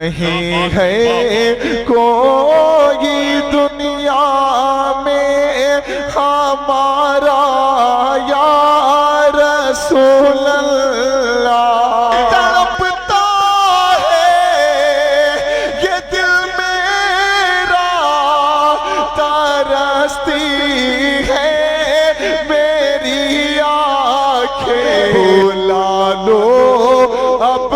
نہیں ہے کوئی دنیا میں ہمارا یا رسول اللہ، تڑپتا ہے یہ دل میرا، ترستی ہے میری آنکھیں، بلا لو اب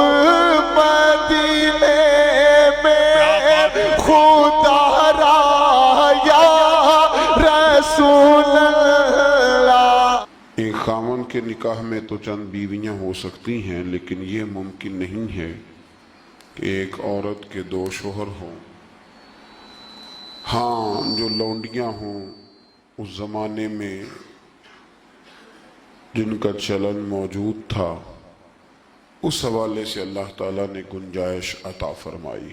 خدا را یا رسول اللہ۔ ایک خاوند کے نکاح میں تو چند بیویاں ہو سکتی ہیں، لیکن یہ ممکن نہیں ہے کہ ایک عورت کے دو شوہر ہوں۔ ہاں، جو لونڈیاں ہوں اس زمانے میں جن کا چلن موجود تھا، اس حوالے سے اللہ تعالیٰ نے گنجائش عطا فرمائی۔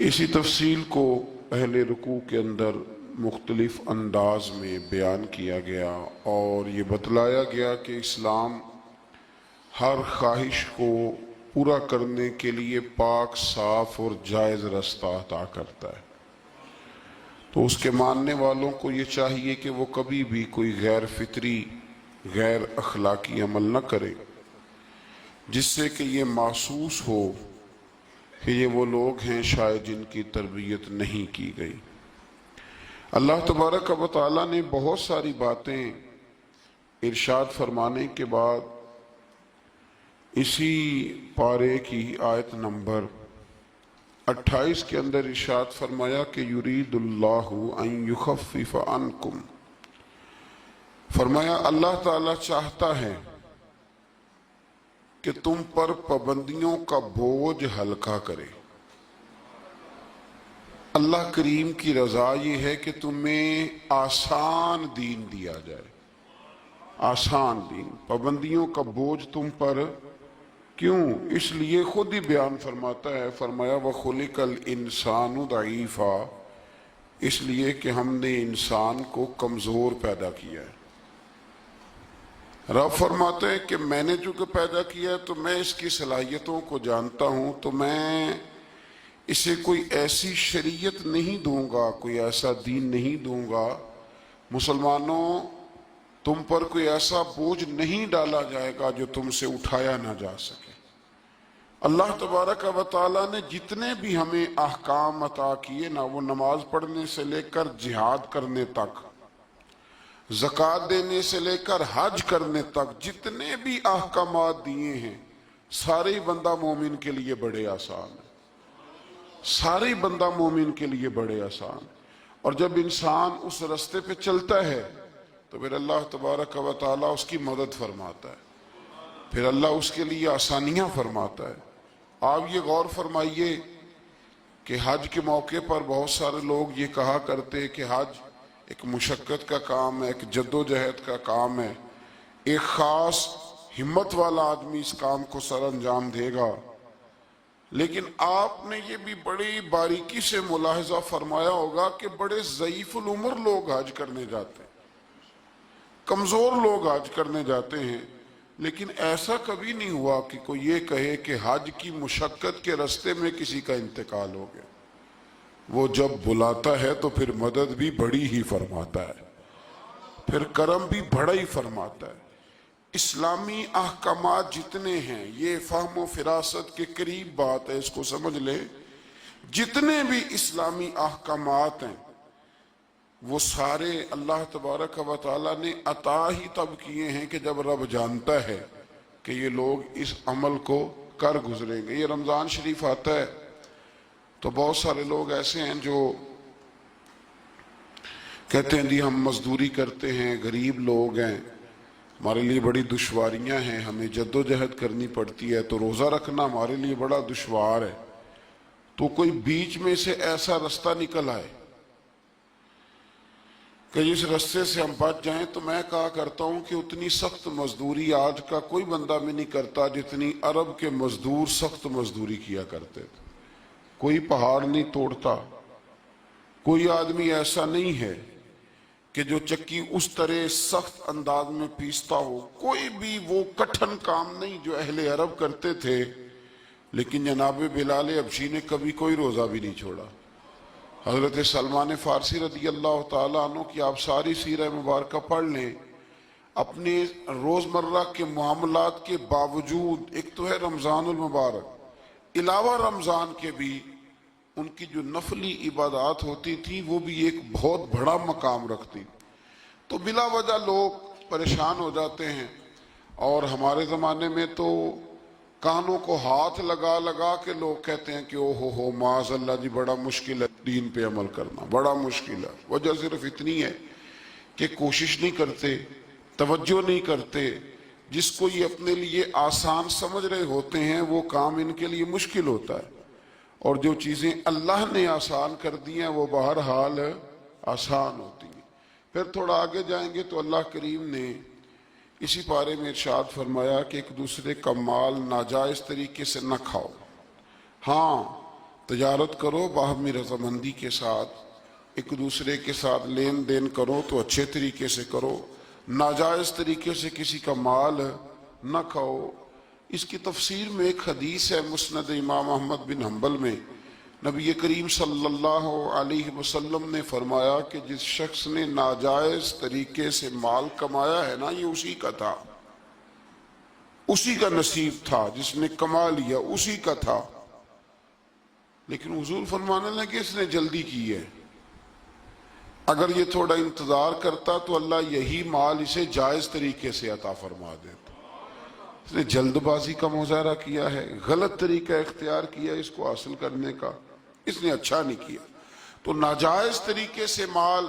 اسی تفصیل کو پہلے رکوع کے اندر مختلف انداز میں بیان کیا گیا اور یہ بتلایا گیا کہ اسلام ہر خواہش کو پورا کرنے کے لیے پاک، صاف اور جائز رستہ عطا کرتا ہے۔ تو اس کے ماننے والوں کو یہ چاہیے کہ وہ کبھی بھی کوئی غیر فطری، غیر اخلاقی عمل نہ کرے جس سے کہ یہ محسوس ہو کہ یہ وہ لوگ ہیں شاید جن کی تربیت نہیں کی گئی۔ اللہ تبارک و تعالیٰ نے بہت ساری باتیں ارشاد فرمانے کے بعد اسی پارے کی آیت نمبر 28 کے اندر ارشاد فرمایا کہ یرید اللہ ان یخفف عنکم، فرمایا اللہ تعالیٰ چاہتا ہے کہ تم پر پابندیوں کا بوجھ ہلکا کرے۔ اللہ کریم کی رضا یہ ہے کہ تمہیں آسان دین دیا جائے، آسان دین۔ پابندیوں کا بوجھ تم پر کیوں؟ اس لیے خود ہی بیان فرماتا ہے، فرمایا وَخُلِقَ الْإِنسَانُ ضَعِيفًا، اس لیے کہ ہم نے انسان کو کمزور پیدا کیا ہے۔ رب فرماتے ہیں کہ میں نے چونکہ پیدا کیا ہے تو میں اس کی صلاحیتوں کو جانتا ہوں، تو میں اسے کوئی ایسی شریعت نہیں دوں گا، کوئی ایسا دین نہیں دوں گا، مسلمانوں تم پر کوئی ایسا بوجھ نہیں ڈالا جائے گا جو تم سے اٹھایا نہ جا سکے۔ اللہ تبارک و تعالیٰ نے جتنے بھی ہمیں احکام عطا کیے نا، وہ نماز پڑھنے سے لے کر جہاد کرنے تک، زکوٰۃ دینے سے لے کر حج کرنے تک، جتنے بھی احکامات دیے ہیں سارے بندہ مومن کے لیے بڑے آسان ہیں، سارے بندہ مومن کے لیے بڑے آسان۔ اور جب انسان اس رستے پہ چلتا ہے تو پھر اللہ تبارک و تعالیٰ اس کی مدد فرماتا ہے، پھر اللہ اس کے لیے آسانیاں فرماتا ہے۔ آپ یہ غور فرمائیے کہ حج کے موقع پر بہت سارے لوگ یہ کہا کرتے کہ حج ایک مشقت کا کام ہے، ایک جد و جہد کا کام ہے، ایک خاص ہمت والا آدمی اس کام کو سر انجام دے گا۔ لیکن آپ نے یہ بھی بڑی باریکی سے ملاحظہ فرمایا ہوگا کہ بڑے ضعیف العمر لوگ حج کرنے جاتے ہیں، کمزور لوگ حج کرنے جاتے ہیں، لیکن ایسا کبھی نہیں ہوا کہ کوئی یہ کہے کہ حج کی مشقت کے رستے میں کسی کا انتقال ہو گیا۔ وہ جب بلاتا ہے تو پھر مدد بھی بڑی ہی فرماتا ہے، پھر کرم بھی بڑا ہی فرماتا ہے۔ اسلامی احکامات جتنے ہیں، یہ فہم و فراست کے قریب بات ہے، اس کو سمجھ لیں، جتنے بھی اسلامی احکامات ہیں وہ سارے اللہ تبارک و تعالیٰ نے عطا ہی تب کیے ہیں کہ جب رب جانتا ہے کہ یہ لوگ اس عمل کو کر گزریں گے۔ یہ رمضان شریف آتا ہے تو بہت سارے لوگ ایسے ہیں جو کہتے ہیں جی ہم مزدوری کرتے ہیں، غریب لوگ ہیں، ہمارے لیے بڑی دشواریاں ہیں، ہمیں جد و جہد کرنی پڑتی ہے، تو روزہ رکھنا ہمارے لیے بڑا دشوار ہے۔ تو کوئی بیچ میں سے ایسا رستہ نکل آئے کہ جس رستے سے ہم بچ جائیں، تو میں کہا کرتا ہوں کہ اتنی سخت مزدوری آج کا کوئی بندہ بھی نہیں کرتا جتنی عرب کے مزدور سخت مزدوری کیا کرتے تھے۔ کوئی پہاڑ نہیں توڑتا، کوئی آدمی ایسا نہیں ہے کہ جو چکی اس طرح سخت انداز میں پیستا ہو، کوئی بھی وہ کٹھن کام نہیں جو اہل عرب کرتے تھے لیکن جناب بلال حبشی نے کبھی کوئی روزہ بھی نہیں چھوڑا۔ حضرت سلمان فارسی رضی اللہ تعالیٰ عنہ کی آپ ساری سیرہ مبارکہ پڑھ لیں، اپنے روزمرہ کے معاملات کے باوجود، ایک تو ہے رمضان المبارک، علاوہ رمضان کے بھی ان کی جو نفلی عبادات ہوتی تھی وہ بھی ایک بہت بڑا مقام رکھتی۔ تو بلا وجہ لوگ پریشان ہو جاتے ہیں، اور ہمارے زمانے میں تو کانوں کو ہاتھ لگا لگا کے لوگ کہتے ہیں کہ او ہو معاذ اللہ جی بڑا مشکل ہے دین پہ عمل کرنا، بڑا مشکل ہے۔ وجہ صرف اتنی ہے کہ کوشش نہیں کرتے، توجہ نہیں کرتے۔ جس کو یہ اپنے لیے آسان سمجھ رہے ہوتے ہیں وہ کام ان کے لیے مشکل ہوتا ہے، اور جو چیزیں اللہ نے آسان کر دی ہیں وہ بہرحال آسان ہوتی ہیں۔ پھر تھوڑا آگے جائیں گے تو اللہ کریم نے اسی پارے میں ارشاد فرمایا کہ ایک دوسرے کا مال ناجائز طریقے سے نہ کھاؤ۔ ہاں، تجارت کرو باہمی رضامندی کے ساتھ، ایک دوسرے کے ساتھ لین دین کرو تو اچھے طریقے سے کرو، ناجائز طریقے سے کسی کا مال نہ کھاؤ۔ اس کی تفسیر میں ایک حدیث ہے مسند امام احمد بن حنبل میں، نبی کریم صلی اللہ علیہ وسلم نے فرمایا کہ جس شخص نے ناجائز طریقے سے مال کمایا ہے نا، یہ اسی کا تھا، اسی کا نصیب تھا، جس نے کما لیا اسی کا تھا۔ لیکن حضور فرمانے لگے اس نے جلدی کی ہے، اگر یہ تھوڑا انتظار کرتا تو اللہ یہی مال اسے جائز طریقے سے عطا فرما دیتا۔ اس نے جلد بازی کا مظاہرہ کیا ہے، غلط طریقہ اختیار کیا اس کو حاصل کرنے کا، اس نے اچھا نہیں کیا۔ تو ناجائز طریقے سے مال،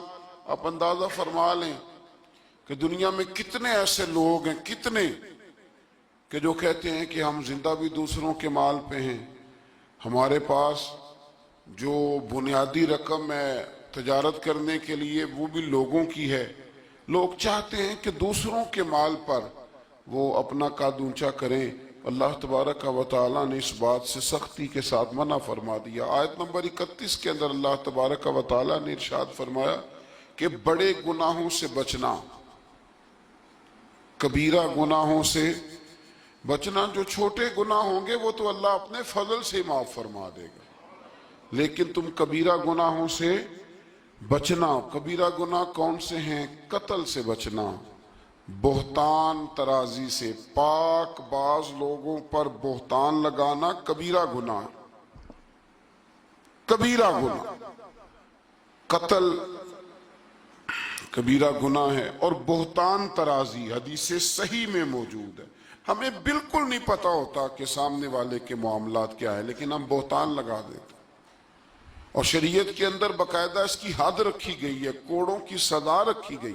آپ اندازہ فرما لیں کہ دنیا میں کتنے ایسے لوگ ہیں، کتنے کہ جو کہتے ہیں کہ ہم زندہ بھی دوسروں کے مال پہ ہیں، ہمارے پاس جو بنیادی رقم ہے تجارت کرنے کے لیے وہ بھی لوگوں کی ہے۔ لوگ چاہتے ہیں کہ دوسروں کے مال پر وہ اپنا قد اونچا کریں۔ اللہ تبارک و تعالیٰ نے اس بات سے سختی کے ساتھ منع فرما دیا۔ آیت نمبر 31 کے اندر اللہ تبارک و تعالیٰ نے ارشاد فرمایا کہ بڑے گناہوں سے بچنا، کبیرہ گناہوں سے بچنا۔ جو چھوٹے گناہ ہوں گے وہ تو اللہ اپنے فضل سے معاف فرما دے گا، لیکن تم کبیرہ گناہوں سے بچنا۔ کبیرہ گناہ کون سے ہیں؟ قتل سے بچنا، بہتان ترازی سے، پاک باز لوگوں پر بہتان لگانا کبیرہ گناہ، کبیرہ گناہ۔ قتل کبیرہ گناہ ہے، اور بہتان ترازی حدیث صحیح میں موجود ہے۔ ہمیں بالکل نہیں پتا ہوتا کہ سامنے والے کے معاملات کیا ہے، لیکن ہم بہتان لگا دیتے، اور شریعت کے اندر باقاعدہ اس کی حد رکھی گئی ہے، کوڑوں کی سزا رکھی گئی۔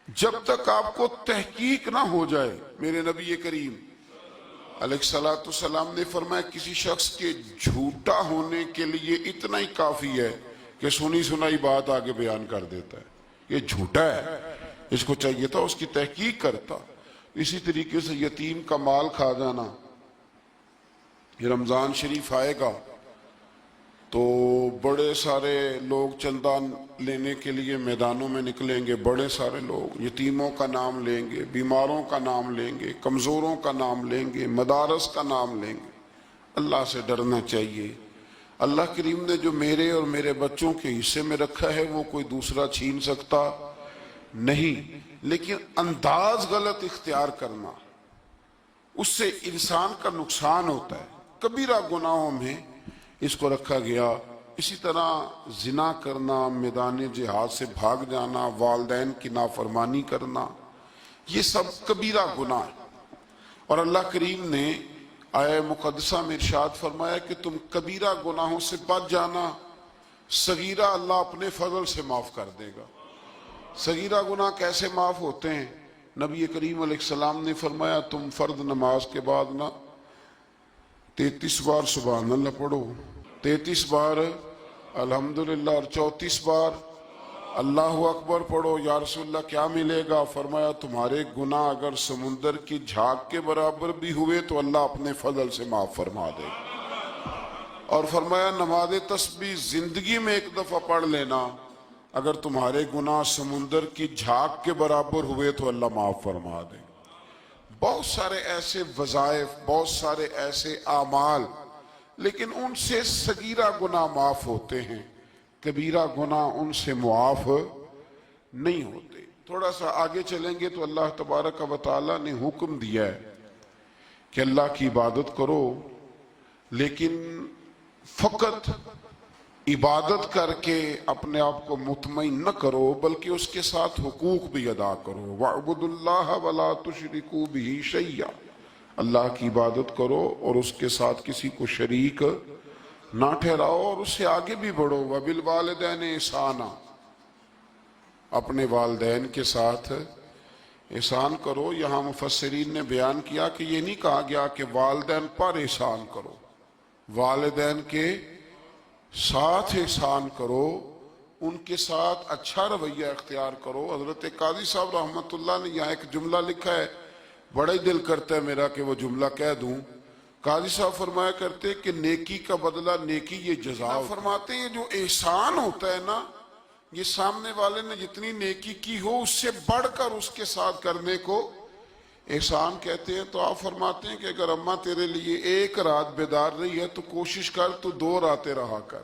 جب تک آپ کو تحقیق نہ ہو جائے، میرے نبی کریم علیہ الصلوۃ والسلام نے فرمایا کسی شخص کے جھوٹا ہونے کے لیے اتنا ہی کافی ہے کہ سنی سنائی بات آگے بیان کر دیتا ہے، یہ جھوٹا ہے، اس کو چاہیے تھا اس کی تحقیق کرتا۔ اسی طریقے سے یتیم کا مال کھا جانا، یہ رمضان شریف آئے گا تو بڑے سارے لوگ چندہ لینے کے لیے میدانوں میں نکلیں گے، بڑے سارے لوگ یتیموں کا نام لیں گے، بیماروں کا نام لیں گے، کمزوروں کا نام لیں گے، مدارس کا نام لیں گے۔ اللہ سے ڈرنا چاہیے۔ اللہ کریم نے جو میرے اور میرے بچوں کے حصے میں رکھا ہے وہ کوئی دوسرا چھین سکتا نہیں، لیکن انداز غلط اختیار کرنا، اس سے انسان کا نقصان ہوتا ہے۔ کبیرہ گناہوں میں اس کو رکھا گیا۔ اسی طرح زنا کرنا، میدان جہاد سے بھاگ جانا، والدین کی نافرمانی کرنا، یہ سب کبیرہ گناہ ہے۔ اور اللہ کریم نے آیہ مقدسہ میں ارشاد فرمایا کہ تم کبیرہ گناہوں سے بچ جانا، صغیرہ اللہ اپنے فضل سے معاف کر دے گا۔ صغیرہ گناہ کیسے معاف ہوتے ہیں؟ نبی کریم علیہ السلام نے فرمایا تم فرض نماز کے بعد نا 33 بار سبحان اللہ پڑھو، 33 بار الحمدللہ، اور 34 بار اللہ اکبر پڑھو۔ یا رسول اللہ کیا ملے گا؟ فرمایا تمہارے گناہ اگر سمندر کی جھاگ کے برابر بھی ہوئے تو اللہ اپنے فضل سے معاف فرما دے گا۔ اور فرمایا نماز تسبیح زندگی میں ایک دفعہ پڑھ لینا، اگر تمہارے گناہ سمندر کی جھاگ کے برابر ہوئے تو اللہ معاف فرما دے گا۔ بہت سارے ایسے وظائف، بہت سارے ایسے اعمال، لیکن ان سے صغیرہ گناہ معاف ہوتے ہیں، کبیرہ گناہ ان سے معاف نہیں ہوتے۔ تھوڑا سا آگے چلیں گے تو اللہ تبارک و تعالیٰ نے حکم دیا ہے کہ اللہ کی عبادت کرو، لیکن فقط عبادت کر کے اپنے آپ کو مطمئن نہ کرو، بلکہ اس کے ساتھ حقوق بھی ادا کرو۔ وَاعْبُدُوا اللَّهَ وَلَا تُشْرِكُوا بِهِ شَيْئًا، اللہ کی عبادت کرو اور اس کے ساتھ کسی کو شریک نہ ٹھہراؤ، اور اس سے آگے بھی بڑھو۔ وَبِالْوَالِدَيْنِ احسانا، اپنے والدین کے ساتھ احسان کرو۔ یہاں مفسرین نے بیان کیا کہ یہ نہیں کہا گیا کہ والدین پر احسان کرو، والدین کے ساتھ احسان کرو، ان کے ساتھ اچھا رویہ اختیار کرو۔ حضرت قاضی صاحب رحمۃ اللہ نے یہاں ایک جملہ لکھا ہے، بڑا ہی دل کرتا ہے میرا کہ وہ جملہ کہہ دوں۔ قاضی صاحب فرمایا کرتے کہ نیکی کا بدلہ نیکی، یہ جزا فرماتے ہیں جو احسان ہوتا ہے نا، یہ سامنے والے نے جتنی نیکی کی ہو اس سے بڑھ کر اس کے ساتھ کرنے کو احسان کہتے ہیں۔ تو آپ فرماتے ہیں کہ اگر اماں تیرے لیے ایک رات بیدار رہی ہے تو کوشش کر تو 2 راتیں رہا کر،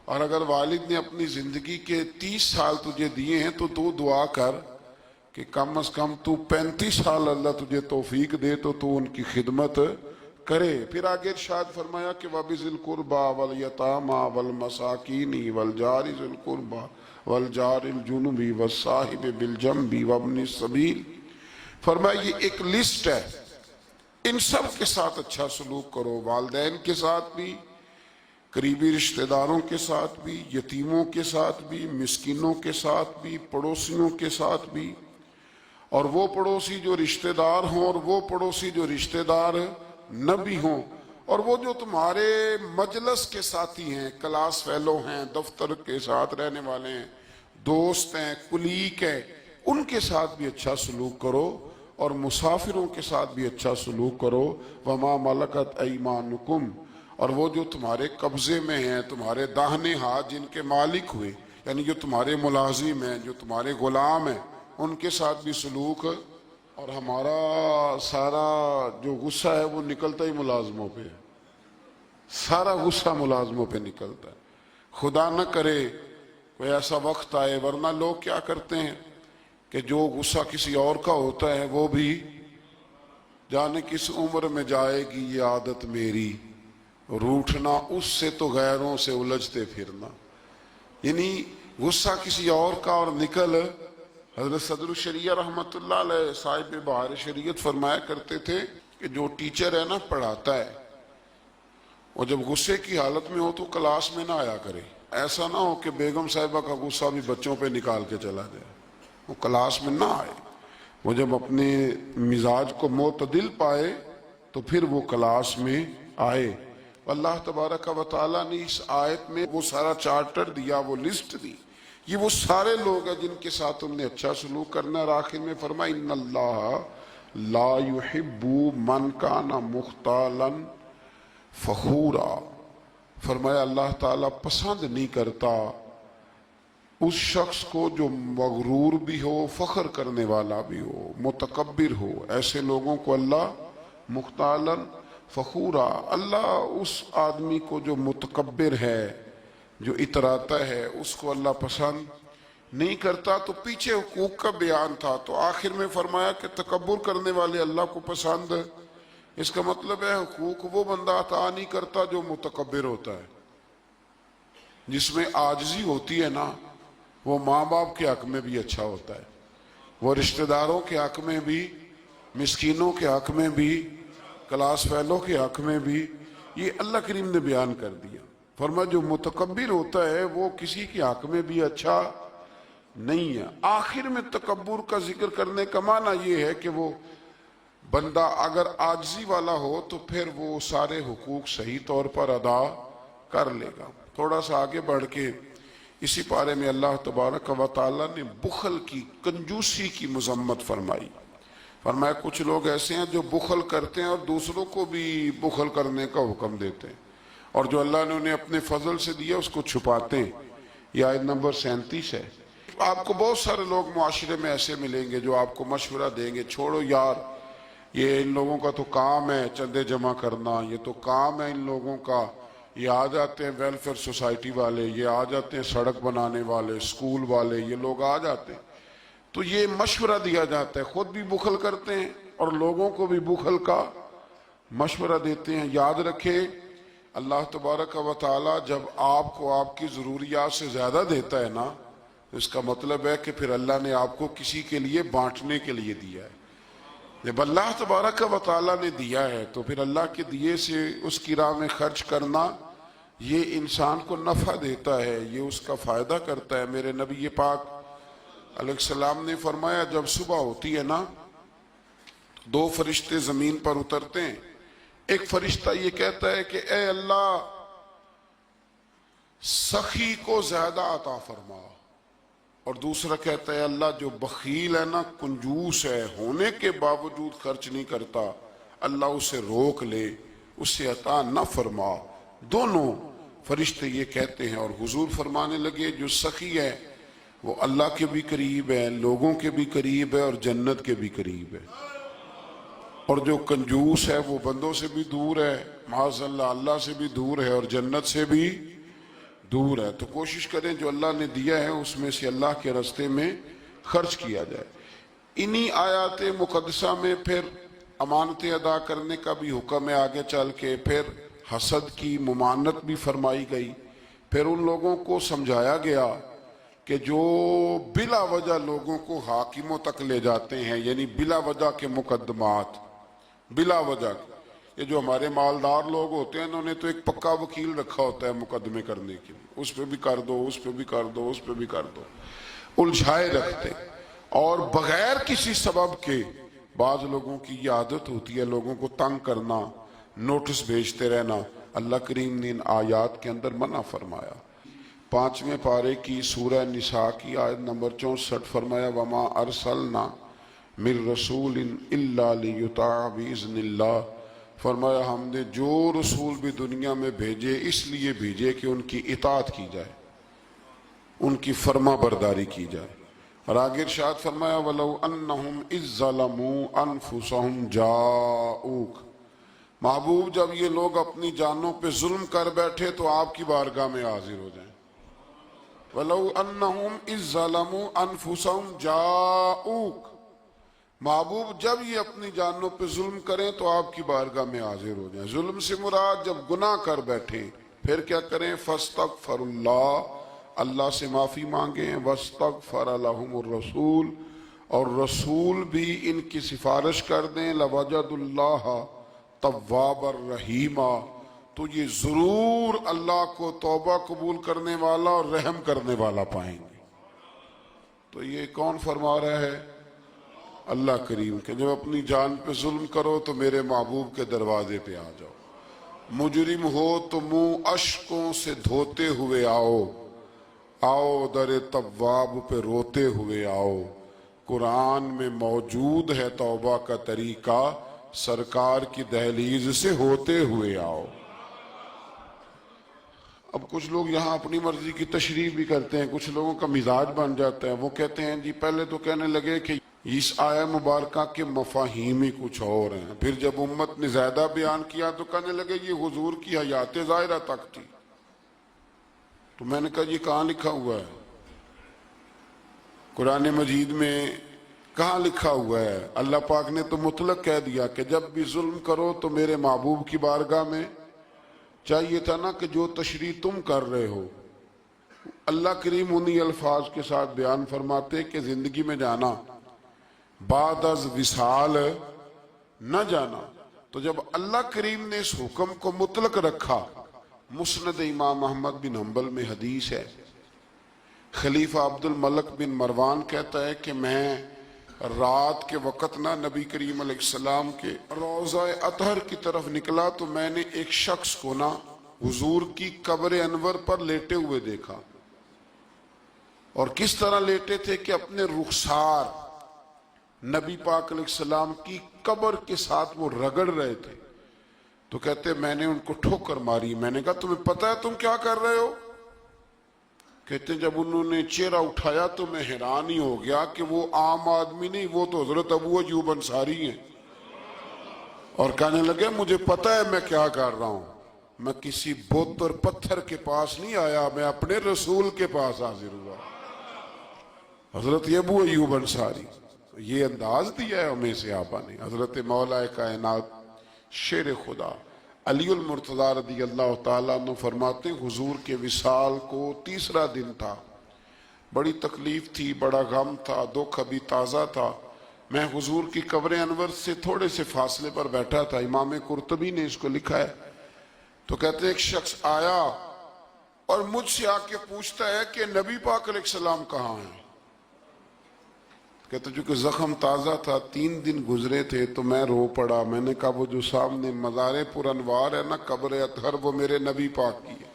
اور اگر والد نے اپنی زندگی کے 30 سال تجھے دیے ہیں تو تو دعا کر کہ کم از کم تو 35 سال اللہ تجھے توفیق دے تو ان کی خدمت کرے۔ پھر آگے ارشاد فرمایا کہ وَبِذِي الْقُرْبَى وَالْيَتَامَى وَالْمَسَاكِينِ وَالْجَارِ ذِي الْقُرْبَى وَالْجَارِ الْجُنُبِ وَالصَّاحِبِ بِالْجَنبِ وَابْنِ السَّبِيلِ، فرمایا یہ ایک لسٹ ہے، ان سب کے ساتھ اچھا سلوک کرو، والدین کے ساتھ بھی، قریبی رشتہ داروں کے ساتھ بھی، یتیموں کے ساتھ بھی، مسکینوں کے ساتھ بھی، پڑوسیوں کے ساتھ بھی، اور وہ پڑوسی جو رشتہ دار ہوں اور وہ پڑوسی جو رشتہ دار نہ بھی ہوں، اور وہ جو تمہارے مجلس کے ساتھی ہیں، کلاس فیلو ہیں، دفتر کے ساتھ رہنے والے ہیں، دوست ہیں، کلیگ ہیں، ان کے ساتھ بھی اچھا سلوک کرو، اور مسافروں کے ساتھ بھی اچھا سلوک کرو۔ وَمَا مَلَكَتْ أَيْمَانُكُمْ، اور وہ جو تمہارے قبضے میں ہیں، تمہارے داہنے ہاتھ جن کے مالک ہوئے، یعنی جو تمہارے ملازم ہیں، جو تمہارے غلام ہیں، ان کے ساتھ بھی سلوک۔ اور ہمارا سارا جو غصہ ہے وہ نکلتا ہی ملازموں پہ، سارا غصہ ملازموں پہ نکلتا ہے۔ خدا نہ کرے کوئی ایسا وقت آئے، ورنہ لوگ کیا کرتے ہیں کہ جو غصہ کسی اور کا ہوتا ہے وہ بھی جانے کس عمر میں جائے گی یہ عادت میری، روٹھنا اس سے تو غیروں سے الجھتے پھرنا، یعنی غصہ کسی اور کا اور نکل۔ حضرت صدر الشریعہ رحمۃ اللہ علیہ صاحب بہار شریعت فرمایا کرتے تھے کہ جو ٹیچر ہے نا پڑھاتا ہے، اور جب غصے کی حالت میں ہو تو کلاس میں نہ آیا کرے، ایسا نہ ہو کہ بیگم صاحبہ کا غصہ بھی بچوں پہ نکال کے چلا جائے، وہ کلاس میں نہ آئے۔ وہ جب اپنے مزاج کو معتدل پائے تو پھر وہ کلاس میں آئے۔ اللہ تبارک و تعالیٰ نے اس آیت میں وہ سارا چارٹر دیا، وہ لسٹ دی، یہ وہ سارے لوگ ہیں جن کے ساتھ تم نے اچھا سلوک کرنا ہے۔ اور آخر میں فرمایا ان اللہ لا يحب من کان مختالا فخورا، فرمایا اللہ تعالیٰ پسند نہیں کرتا اس شخص کو جو مغرور بھی ہو، فخر کرنے والا بھی ہو، متکبر ہو۔ ایسے لوگوں کو اللہ مختالا فخورا، اللہ اس آدمی کو جو متکبر ہے، جو اتراتا ہے، اس کو اللہ پسند نہیں کرتا۔ تو پیچھے حقوق کا بیان تھا، تو آخر میں فرمایا کہ تکبر کرنے والے اللہ کو پسند، اس کا مطلب ہے حقوق وہ بندہ عطا نہیں کرتا جو متکبر ہوتا ہے، جس میں عاجزی ہوتی ہے نا، وہ ماں باپ کے حق میں بھی اچھا ہوتا ہے، وہ رشتہ داروں کے حق میں بھی، مسکینوں کے حق میں بھی، کلاس فیلو کے حق میں بھی، یہ اللہ کریم نے بیان کر دیا۔ فرمایا جو متکبر ہوتا ہے وہ کسی کے حق میں بھی اچھا نہیں ہے۔ آخر میں تکبر کا ذکر کرنے کا معنی یہ ہے کہ وہ بندہ اگر عاجزی والا ہو تو پھر وہ سارے حقوق صحیح طور پر ادا کر لے گا۔ تھوڑا سا آگے بڑھ کے اسی پارے میں اللہ تبارک و تعالیٰ نے بخل کی، کنجوسی کی مذمت فرمائی۔ فرمایا کچھ لوگ ایسے ہیں جو بخل کرتے ہیں اور دوسروں کو بھی بخل کرنے کا حکم دیتے ہیں، اور جو اللہ نے انہیں اپنے فضل سے دیا اس کو چھپاتے ہیں۔ یہ آیت نمبر 37 ہے۔ آپ کو بہت سارے لوگ معاشرے میں ایسے ملیں گے جو آپ کو مشورہ دیں گے، چھوڑو یار یہ ان لوگوں کا تو کام ہے چندے جمع کرنا، یہ تو کام ہے ان لوگوں کا، یہ آ جاتے ہیں ویلفیئر سوسائٹی والے، یہ آ جاتے ہیں سڑک بنانے والے، اسکول والے، یہ لوگ آ جاتے ہیں، تو یہ مشورہ دیا جاتا ہے، خود بھی بخل کرتے ہیں اور لوگوں کو بھی بخل کا مشورہ دیتے ہیں۔ یاد رکھے اللہ تبارک و تعالی جب آپ کو آپ کی ضروریات سے زیادہ دیتا ہے نا، اس کا مطلب ہے کہ پھر اللہ نے آپ کو کسی کے لیے بانٹنے کے لیے دیا ہے۔ جب اللہ تبارک و تعالی نے دیا ہے تو پھر اللہ کے دیے سے اس کی راہ میں خرچ کرنا یہ انسان کو نفع دیتا ہے، یہ اس کا فائدہ کرتا ہے۔ میرے نبی پاک علیہ السلام نے فرمایا جب صبح ہوتی ہے نا، دو فرشتے زمین پر اترتے ہیں، ایک فرشتہ یہ کہتا ہے کہ اے اللہ سخی کو زیادہ عطا فرما، اور دوسرا کہتا ہے اللہ جو بخیل ہے نا، کنجوس ہے، ہونے کے باوجود خرچ نہیں کرتا، اللہ اسے روک لے، اسے عطا نہ فرما۔ دونوں فرشتے یہ کہتے ہیں، اور حضور فرمانے لگے جو سخی ہے وہ اللہ کے بھی قریب ہے، لوگوں کے بھی قریب ہے، اور جنت کے بھی قریب ہے، اور جو کنجوس ہے وہ بندوں سے بھی دور ہے، معاذ اللہ اللہ سے بھی دور ہے، اور جنت سے بھی دور ہے۔ تو کوشش کریں جو اللہ نے دیا ہے اس میں سے اللہ کے راستے میں خرچ کیا جائے۔ انہی آیات مقدسہ میں پھر امانتیں ادا کرنے کا بھی حکم ہے، آگے چل کے پھر حسد کی ممانعت بھی فرمائی گئی، پھر ان لوگوں کو سمجھایا گیا کہ جو بلا وجہ لوگوں کو حاکموں تک لے جاتے ہیں، یعنی بلا وجہ کے مقدمات، بلا وجہ یہ جو ہمارے مالدار لوگ ہوتے ہیں انہوں نے تو ایک پکا وکیل رکھا ہوتا ہے مقدمے کرنے کے لیے، اس پہ بھی کر دو، اس پہ بھی کر دو، اس پہ بھی کر دو، الجھائے رکھتے، اور بغیر کسی سبب کے بعض لوگوں کی یہ عادت ہوتی ہے لوگوں کو تنگ کرنا، نوٹس بھیجتے رہنا۔ اللہ کریم نے ان آیات کے اندر منع فرمایا۔ 5ویں پارے کی سورہ نساء کی آیت نمبر 64 فرمایا وما ارسلنا من رسول الا لیطاع باذن اللہ، فرمایا ہم نے جو رسول بھی دنیا میں بھیجے اس لیے بھیجے کہ ان کی اطاعت کی جائے، ان کی فرما برداری کی جائے۔ اور آگے ارشاد فرمایا وَلَوْ أَنَّهُمْ إِذْ ظَلَمُوا أَنفُسَهُمْ جَاءُوكَ، محبوب جب یہ لوگ اپنی جانوں پہ ظلم کر بیٹھے تو آپ کی بارگاہ میں حاضر ہو جائیں۔ وَلَوْ أَنَّهُمْ إِذْ ظَلَمُوا أَنفُسَهُمْ جَاءُوكَ، محبوب جب یہ اپنی جانوں پہ ظلم کریں تو آپ کی بارگاہ میں حاضر ہو جائیں۔ ظلم سے مراد جب گناہ کر بیٹھیں پھر کیا کریں؟ فَاسْتَغْفَرُ اللَّهَ، اللہ سے معافی مانگیں، وَاسْتَغْفَرَ لَهُمُ الرَّسُولُ، اور رسول بھی ان کی سفارش کر دیں، لَوَجَدُ اللَّهَ تَوَّابًا رَحِيمًا، تو یہ ضرور اللہ کو توبہ قبول کرنے والا اور رحم کرنے والا پائیں گے۔ تو یہ کون فرما رہا ہے؟ اللہ کریم کہ جب اپنی جان پہ ظلم کرو تو میرے محبوب کے دروازے پہ آ جاؤ، مجرم ہو تو منہ اشکوں سے دھوتے ہوئے آؤ، آؤ در تواب پہ روتے ہوئے آؤ، قرآن میں موجود ہے توبہ کا طریقہ، سرکار کی دہلیز سے ہوتے ہوئے آؤ۔ اب کچھ لوگ یہاں اپنی مرضی کی تشریح بھی کرتے ہیں، کچھ لوگوں کا مزاج بن جاتا ہے، وہ کہتے ہیں جی پہلے تو کہنے لگے کہ اس آیہ مبارکہ کے مفاہیم ہی کچھ اور ہیں، پھر جب امت نے زیادہ بیان کیا تو کہنے لگے یہ حضور کی حیات ظاہرہ تک تھی۔ تو میں نے کہا یہ کہاں لکھا ہوا ہے؟ قرآن مجید میں کہاں لکھا ہوا ہے؟ اللہ پاک نے تو مطلق کہہ دیا کہ جب بھی ظلم کرو تو میرے محبوب کی بارگاہ میں، چاہیے تھا نا کہ جو تشریح تم کر رہے ہو، اللہ کریم انہی الفاظ کے ساتھ بیان فرماتے کہ زندگی میں جانا بعد از وصال نہ جانا۔ تو جب اللہ کریم نے اس حکم کو مطلق رکھا، مسند امام احمد بن حنبل میں حدیث ہے، خلیفہ عبد الملک بن مروان کہتا ہے کہ میں رات کے وقت نہ نبی کریم علیہ السلام کے روضہ اطہر کی طرف نکلا تو میں نے ایک شخص کو نا حضور کی قبر انور پر لیٹے ہوئے دیکھا، اور کس طرح لیٹے تھے کہ اپنے رخسار نبی پاک علیہ السلام کی قبر کے ساتھ وہ رگڑ رہے تھے۔ تو کہتے میں نے ان کو ٹھوکر ماری، میں نے کہا تمہیں پتہ ہے تم کیا کر رہے ہو؟ کہتے ہیں جب انہوں نے چہرہ اٹھایا تو میں حیران ہی ہو گیا کہ وہ عام آدمی نہیں، وہ تو حضرت ابو ایوب انصاری ہیں۔ اور کہنے لگے مجھے پتہ ہے میں کیا کر رہا ہوں، میں کسی بت اور پتھر کے پاس نہیں آیا، میں اپنے رسول کے پاس حاضر ہوا۔ حضرت ابو ایوب انصاری، یہ انداز دیا ہے ہمیں صحابہ نے۔ حضرت مولا کائنات شیر خدا علی المرتضیٰ رضی اللہ تعالیٰ عنہ فرماتے ہیں حضور کے وصال کو تیسرا دن تھا، بڑی تکلیف تھی، بڑا غم تھا، دکھ ابھی تازہ تھا۔ میں حضور کی قبر انور سے تھوڑے سے فاصلے پر بیٹھا تھا، امام قرطبی نے اس کو لکھا ہے۔ تو کہتے ہیں ایک شخص آیا اور مجھ سے آ کے پوچھتا ہے کہ نبی پاک علیہ السلام کہاں ہیں؟ کہتے چونکہ زخم تازہ تھا، 3 دن گزرے تھے، تو میں رو پڑا۔ میں نے کہا وہ جو سامنے مزار پر انوار ہے نا، قبر اطہر، وہ میرے نبی پاک کی ہے۔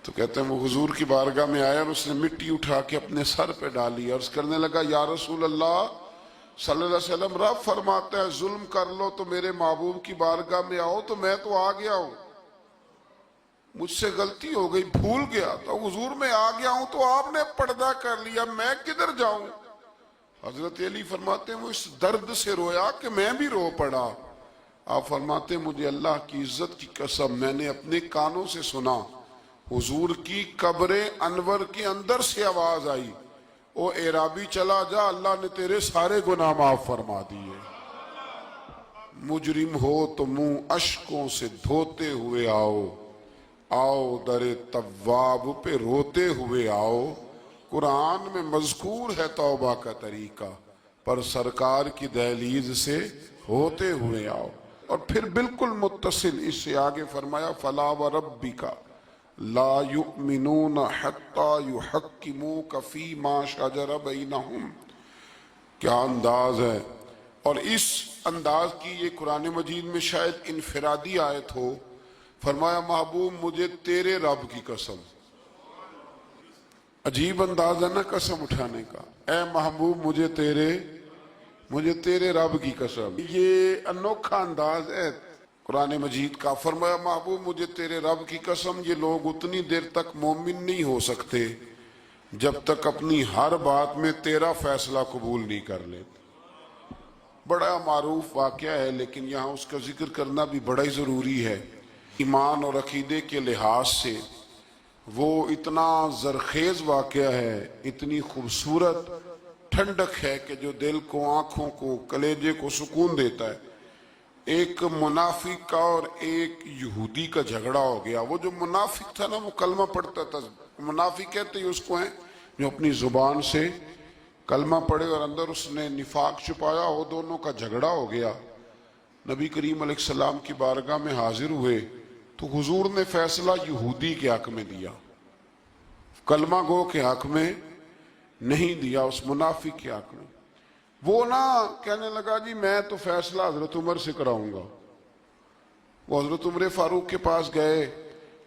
تو کہتے ہیں وہ حضور کی بارگاہ میں آیا اور اس نے مٹی اٹھا کے اپنے سر پہ ڈالی، عرض کرنے لگا یا رسول اللہ صلی اللہ علیہ وسلم، رب فرماتا ہے ظلم کر لو تو میرے محبوب کی بارگاہ میں آؤ، تو میں تو آ گیا ہوں، مجھ سے غلطی ہو گئی، بھول گیا، تو حضور میں آ گیا ہوں، تو آپ نے پردہ کر لیا، میں کدھر جاؤں؟ حضرت علی فرماتے ہیں وہ اس درد سے رویا کہ میں بھی رو پڑا۔ آپ فرماتے ہیں مجھے اللہ کی عزت کی قسم، میں نے اپنے کانوں سے سنا، حضور کی قبر انور کے اندر سے آواز آئی، او اعرابی چلا جا، اللہ نے تیرے سارے گناہ معاف فرما دیے۔ مجرم ہو تو منہ اشکوں سے دھوتے ہوئے آؤ، آؤ در تواب پہ روتے ہوئے آؤ۔ قرآن میں مذکور ہے توبہ کا طریقہ، پر سرکار کی دہلیز سے ہوتے ہوئے آؤ۔ اور پھر بالکل متصل اس سے آگے فرمایا فلا وربک لا یؤمنون حتی یحکموک فیما شجر بینہم۔ کیا انداز ہے! اور اس انداز کی یہ قرآن مجید میں شاید انفرادی آیت ہو۔ فرمایا محبوب مجھے تیرے رب کی قسم، عجیب انداز ہے نا قسم اٹھانے کا، اے محبوب مجھے تیرے رب کی قسم، یہ انوکھا انداز ہے قرآن مجید کا۔ فرمایا محبوب مجھے تیرے رب کی قسم، یہ لوگ اتنی دیر تک مومن نہیں ہو سکتے جب تک اپنی ہر بات میں تیرا فیصلہ قبول نہیں کر لیتے۔ بڑا معروف واقعہ ہے لیکن یہاں اس کا ذکر کرنا بھی بڑا ہی ضروری ہے۔ ایمان اور عقیدے کے لحاظ سے وہ اتنا زرخیز واقعہ ہے، اتنی خوبصورت ٹھنڈک ہے کہ جو دل کو، آنکھوں کو، کلیجے کو سکون دیتا ہے۔ ایک منافق کا اور ایک یہودی کا جھگڑا ہو گیا۔ وہ جو منافق تھا نا وہ کلمہ پڑھتا تھا، منافق کہتے ہیں اس کو ہیں جو اپنی زبان سے کلمہ پڑھے اور اندر اس نے نفاق چھپایا، وہ دونوں کا جھگڑا ہو گیا۔ نبی کریم علیہ السلام کی بارگاہ میں حاضر ہوئے تو حضور نے فیصلہ یہودی کے حق میں دیا، کلمہ گو کے حق میں نہیں دیا، اس منافق کے حق میں۔ وہ نہ کہنے لگا جی میں تو فیصلہ حضرت عمر سے کراؤں گا۔ وہ حضرت عمر فاروق کے پاس گئے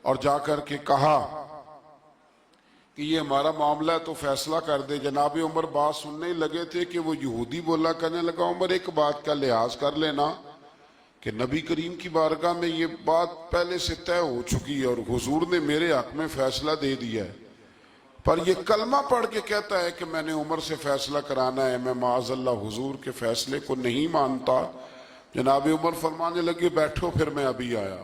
اور جا کر کے کہا کہ یہ ہمارا معاملہ ہے تو فیصلہ کر دے۔ جناب عمر بات سننے لگے تھے کہ وہ یہودی بولا، کہنے لگا عمر ایک بات کا لحاظ کر لینا کہ نبی کریم کی بارگاہ میں یہ بات پہلے سے طے ہو چکی ہے اور حضور نے میرے حق میں فیصلہ دے دیا ہے، پر یہ کلمہ پڑھ کے کہتا ہے کہ میں نے عمر سے فیصلہ کرانا ہے، میں معاذ اللہ حضور کے فیصلے کو نہیں مانتا۔ جناب عمر فرمانے لگے بیٹھو پھر میں ابھی آیا۔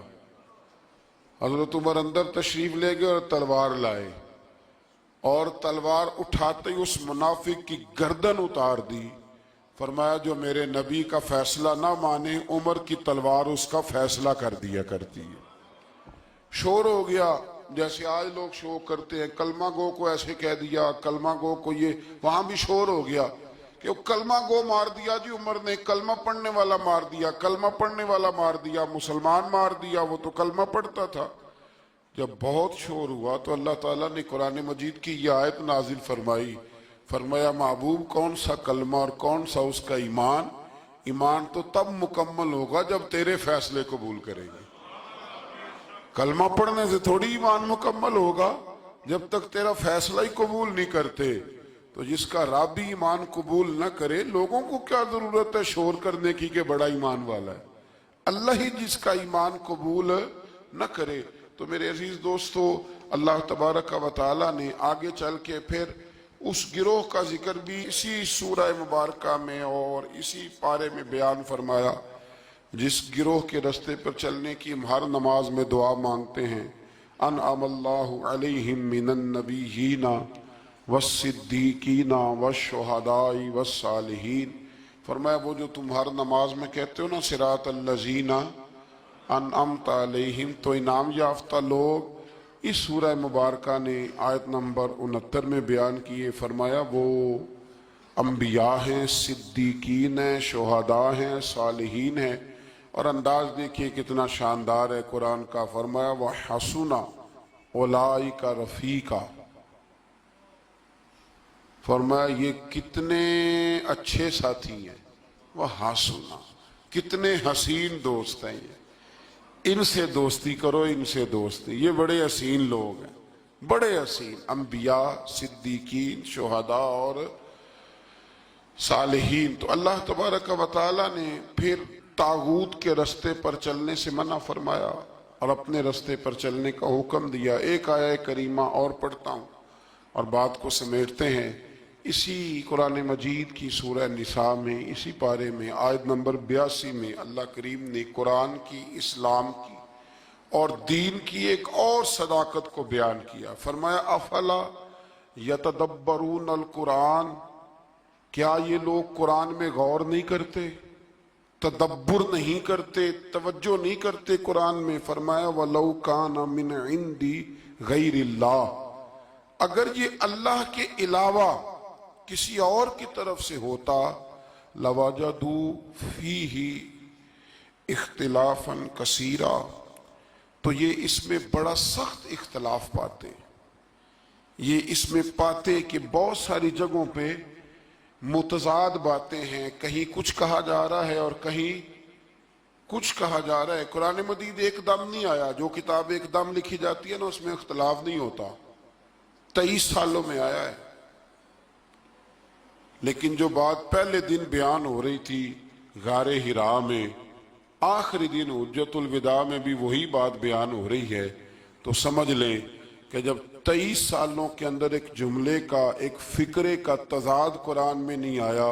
حضرت عمر اندر تشریف لے گئے اور تلوار لائے، اور تلوار اٹھاتے ہی اس منافق کی گردن اتار دی۔ فرمایا جو میرے نبی کا فیصلہ نہ مانے، عمر کی تلوار اس کا فیصلہ کر دیا کرتی ہے۔ شور ہو گیا جیسے آج لوگ شور کرتے ہیں، کلمہ گو کو ایسے کہہ دیا، کلمہ گو کو یہ، وہاں بھی شور ہو گیا کہ وہ کلمہ گو مار دیا جی عمر نے، کلمہ پڑھنے والا مار دیا، کلمہ پڑھنے والا مار دیا، مسلمان مار دیا، وہ تو کلمہ پڑھتا تھا۔ جب بہت شور ہوا تو اللہ تعالیٰ نے قرآن مجید کی یہ آیت نازل فرمائی۔ فرمایا محبوب کون سا کلمہ اور کون سا اس کا ایمان؟ ایمان تو تب مکمل ہوگا جب تیرے فیصلے قبول کرے گی۔ کلمہ پڑھنے سے تھوڑی ایمان مکمل ہوگا جب تک تیرا فیصلہ ہی قبول نہیں کرتے۔ تو جس کا رب بھی ایمان قبول نہ کرے، لوگوں کو کیا ضرورت ہے شور کرنے کی کہ بڑا ایمان والا ہے؟ اللہ ہی جس کا ایمان قبول نہ کرے۔ تو میرے عزیز دوستو، اللہ تبارک و تعالی نے آگے چل کے پھر اس گروہ کا ذکر بھی اسی سورہ مبارکہ میں اور اسی پارے میں بیان فرمایا۔ جس گروہ کے رستے پر چلنے کی ہم ہر نماز میں دعا مانگتے ہیں، انعم اللہ علیہم من النبیین والصدیقین والشہداء والصالحین، فرمایا وہ جو تم ہر نماز میں کہتے ہو نا صراط الذین انعمت علیہم، تو انعام یافتہ لوگ اس سورہ مبارکہ نے آیت نمبر 69 میں بیان کیے۔ فرمایا وہ انبیاء ہیں، صدیقین ہیں، شہداء ہیں، صالحین ہیں، اور انداز دیکھیے کتنا شاندار ہے قرآن کا۔ فرمایا وَحَسُنَ أُولَئِكَ رَفِیقًا، فرمایا یہ کتنے اچھے ساتھی ہیں، وَحَسُنَ، کتنے حسین دوست ہیں یہ، ان سے دوستی کرو، ان سے دوستی، یہ بڑے حسین لوگ ہیں، بڑے حسین انبیاء، صدیقین، شہداء اور صالحین۔ تو اللہ تبارک و تعالیٰ نے پھر طاغوت کے رستے پر چلنے سے منع فرمایا اور اپنے رستے پر چلنے کا حکم دیا۔ ایک آیہ کریمہ اور پڑھتا ہوں اور بات کو سمیٹتے ہیں۔ اسی قرآن مجید کی سورہ نساء میں، اسی پارے میں آیت نمبر 82 میں اللہ کریم نے قرآن کی، اسلام کی اور دین کی ایک اور صداقت کو بیان کیا۔ فرمایا افلا یتدبرون القرآن، کیا یہ لوگ قرآن میں غور نہیں کرتے، تدبر نہیں کرتے، توجہ نہیں کرتے قرآن میں؟ فرمایا وَلَوْ كَانَ مِنْ عِنْدِ غَيْرِ اللَّهِ، اگر یہ اللہ کے علاوہ کسی اور کی طرف سے ہوتا، لَوَجَدُوا فِيهِ اختلافاً كَثِيرًا، تو یہ اس میں بڑا سخت اختلاف پاتے، یہ اس میں پاتے کہ بہت ساری جگہوں پہ متضاد باتیں ہیں، کہیں کچھ کہا جا رہا ہے اور کہیں کچھ کہا جا رہا ہے۔ قرآن مجید ایک دم نہیں آیا، جو کتاب ایک دم لکھی جاتی ہے نا اس میں اختلاف نہیں ہوتا، 23 سالوں میں آیا ہے۔ لیکن جو بات پہلے دن بیان ہو رہی تھی غار حراء میں، آخری دن حجت الوداع میں بھی وہی بات بیان ہو رہی ہے، تو سمجھ لیں کہ جب 23 سالوں کے اندر ایک جملے کا، ایک فکرے کا تضاد قرآن میں نہیں آیا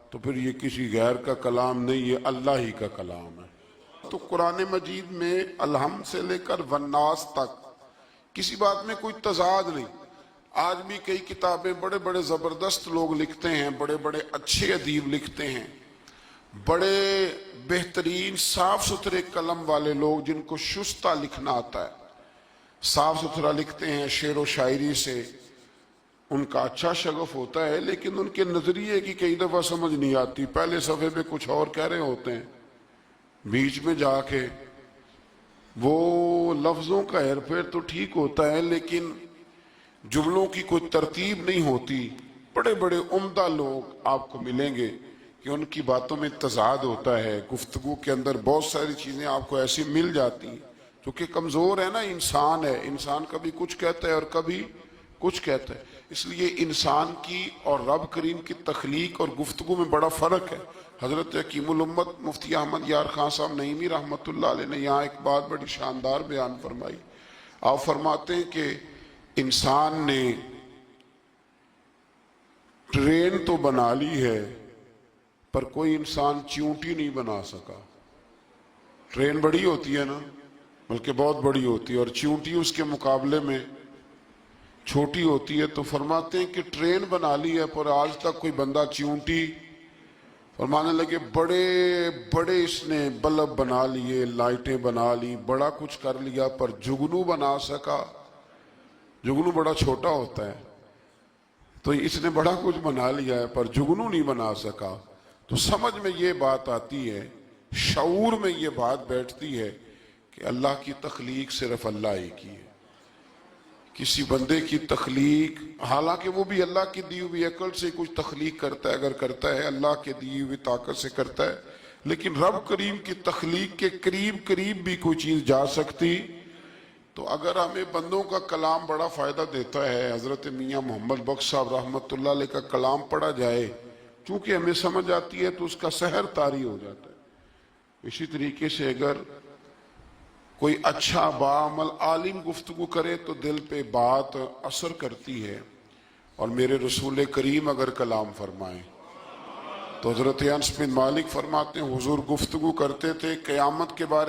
تو پھر یہ کسی غیر کا کلام نہیں، یہ اللہ ہی کا کلام ہے۔ تو قرآن مجید میں الحمد سے لے کر والناس تک کسی بات میں کوئی تضاد نہیں۔ آج بھی کئی کتابیں بڑے بڑے زبردست لوگ لکھتے ہیں، بڑے بڑے اچھے ادیب لکھتے ہیں، بڑے بہترین صاف ستھرے قلم والے لوگ جن کو شستہ لکھنا آتا ہے، صاف ستھرا لکھتے ہیں، شعر و شاعری سے ان کا اچھا شغف ہوتا ہے، لیکن ان کے نظریے کی کئی دفعہ سمجھ نہیں آتی، پہلے صفحے پہ کچھ اور کہہ رہے ہوتے ہیں، بیچ میں جا کے وہ لفظوں کا ہیر پھیر تو ٹھیک ہوتا ہے لیکن جملوں کی کوئی ترتیب نہیں ہوتی۔ بڑے بڑے عمدہ لوگ آپ کو ملیں گے کہ ان کی باتوں میں تضاد ہوتا ہے، گفتگو کے اندر بہت ساری چیزیں آپ کو ایسی مل جاتی ہیں، کیونکہ کمزور ہے نا، انسان ہے، انسان کبھی کچھ کہتا ہے اور کبھی کچھ کہتا ہے۔ اس لیے انسان کی اور رب کریم کی تخلیق اور گفتگو میں بڑا فرق ہے۔ حضرت حکیم الامت مفتی احمد یار خان صاحب نعیمی رحمۃ اللہ علیہ نے یہاں ایک بات بڑی شاندار بیان فرمائی۔ آپ فرماتے ہیں کہ انسان نے ٹرین تو بنا لی ہے پر کوئی انسان چیونٹی نہیں بنا سکا۔ ٹرین بڑی ہوتی ہے نا، بلکہ بہت بڑی ہوتی ہے، اور چیونٹی اس کے مقابلے میں چھوٹی ہوتی ہے۔ تو فرماتے ہیں کہ ٹرین بنا لی ہے پر آج تک کوئی بندہ چیونٹی، فرمانے لگے بڑے بڑے اس نے بلب بنا لیے، لائٹیں بنا لی، بڑا کچھ کر لیا، پر جگنو بنا سکا؟ جگنو بڑا چھوٹا ہوتا ہے، تو اس نے بڑا کچھ بنا لیا ہے پر جگنو نہیں بنا سکا۔ تو سمجھ میں یہ بات آتی ہے، شعور میں یہ بات بیٹھتی ہے کہ اللہ کی تخلیق صرف اللہ ہی کی ہے۔ کسی بندے کی تخلیق، حالانکہ وہ بھی اللہ کی دی ہوئی عقل سے کچھ تخلیق کرتا ہے، اگر کرتا ہے اللہ کے دی ہوئی طاقت سے کرتا ہے، لیکن رب کریم کی تخلیق کے قریب قریب بھی کوئی چیز جا سکتی۔ تو اگر ہمیں بندوں کا کلام بڑا فائدہ دیتا ہے، حضرت میاں محمد بخش صاحب رحمۃ اللہ علیہ کا کلام پڑھا جائے، چونکہ ہمیں سمجھ آتی ہے تو اس کا سحر طاری ہو جاتا ہے۔ اسی طریقے سے اگر کوئی اچھا باعمل عالم گفتگو کرے تو دل پہ بات اثر کرتی ہے، اور میرے رسول کریم اگر کلام فرمائیں تو حضرت انس بن مالک فرماتے ہیں حضور گفتگو کرتے تھے قیامت کے بارے